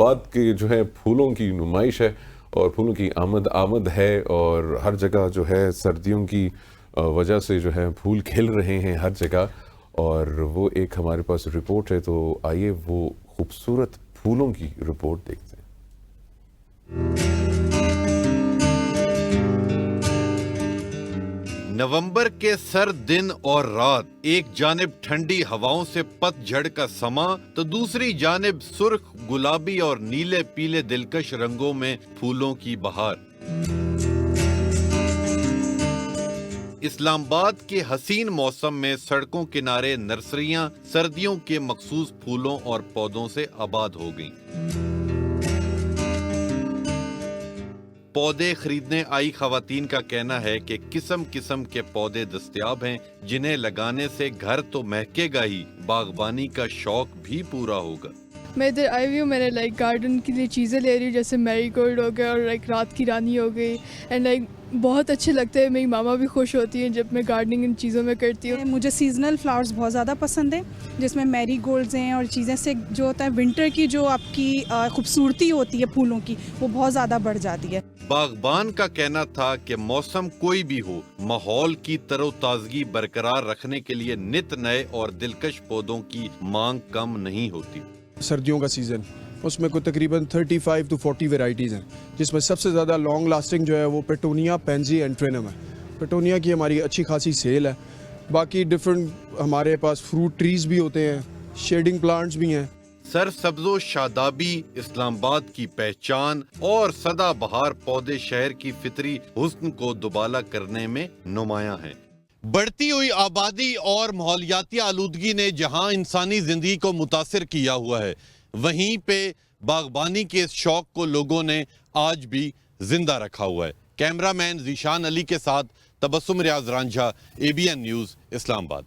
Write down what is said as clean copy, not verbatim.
بعد کے جو ہے پھولوں کی نمائش ہے اور پھولوں کی آمد ہے، اور ہر جگہ جو ہے سردیوں کی وجہ سے جو ہے پھول کھل رہے ہیں ہر جگہ، اور وہ ایک ہمارے پاس رپورٹ ہے، تو آئیے وہ خوبصورت پھولوں کی رپورٹ دیکھتے ہیں۔ نومبر کے سرد دن اور رات، ایک جانب ٹھنڈی ہواؤں سے پت جھڑ کا سما تو دوسری جانب سرخ، گلابی اور نیلے پیلے دلکش رنگوں میں پھولوں کی بہار۔ اسلام آباد کے حسین موسم میں سڑکوں کنارے نرسریاں سردیوں کے مخصوص پھولوں اور پودوں سے آباد ہو گئیں۔ پودے خریدنے آئی خواتین کا کہنا ہے کہ قسم قسم کے پودے دستیاب ہیں، جنہیں لگانے سے گھر تو مہکے گا ہی، باغبانی کا شوق بھی پورا ہوگا۔ میں ادھر آئی ہوئی ہوں، میں نے گارڈن کے لیے چیزیں لے رہی ہوں، جیسے میری گولڈ ہو گیا اور رات کی رانی ہو گئی، اینڈ بہت اچھے لگتے ہیں۔ میری ماما بھی خوش ہوتی ہیں جب میں گارڈننگ ان چیزوں میں کرتی ہوں۔ مجھے سیزنل فلاورز بہت زیادہ پسند ہیں، جس میں میری گولڈز ہیں اور چیزیں سے جو ہوتا ہے ونٹر کی جو آپ کی خوبصورتی ہوتی ہے پھولوں کی، وہ بہت زیادہ بڑھ جاتی ہے۔ باغبان کا کہنا تھا کہ موسم کوئی بھی ہو، ماحول کی تر و تازگی برقرار رکھنے کے لیے نت نئے اور دلکش پودوں کی مانگ کم نہیں ہوتی۔ سردیوں کا سیزن، اس میں کوئی تقریباً 35 to 40 ویرائٹیز ہیں، جس میں سب سے زیادہ لانگ لاسٹنگ جو ہے وہ پیٹونیا، پینزی اینڈ ٹرینم ہے۔ پیٹونیا کی ہماری اچھی خاصی سیل ہے، باقی ڈفرینٹ ہمارے پاس فروٹ ٹریز بھی ہوتے ہیں، شیڈنگ پلانٹس بھی ہیں۔ سر سبز و شادابی اسلام آباد کی پہچان، اور سدا بہار پودے شہر کی فطری حسن کو دوبالا کرنے میں نمایاں ہیں۔ بڑھتی ہوئی آبادی اور ماحولیاتی آلودگی نے جہاں انسانی زندگی کو متاثر کیا ہوا ہے، وہیں پہ باغبانی کے اس شوق کو لوگوں نے آج بھی زندہ رکھا ہوا ہے۔ کیمرہ مین ذیشان علی کے ساتھ تبسم ریاض رانجھا، ABN نیوز، اسلام آباد۔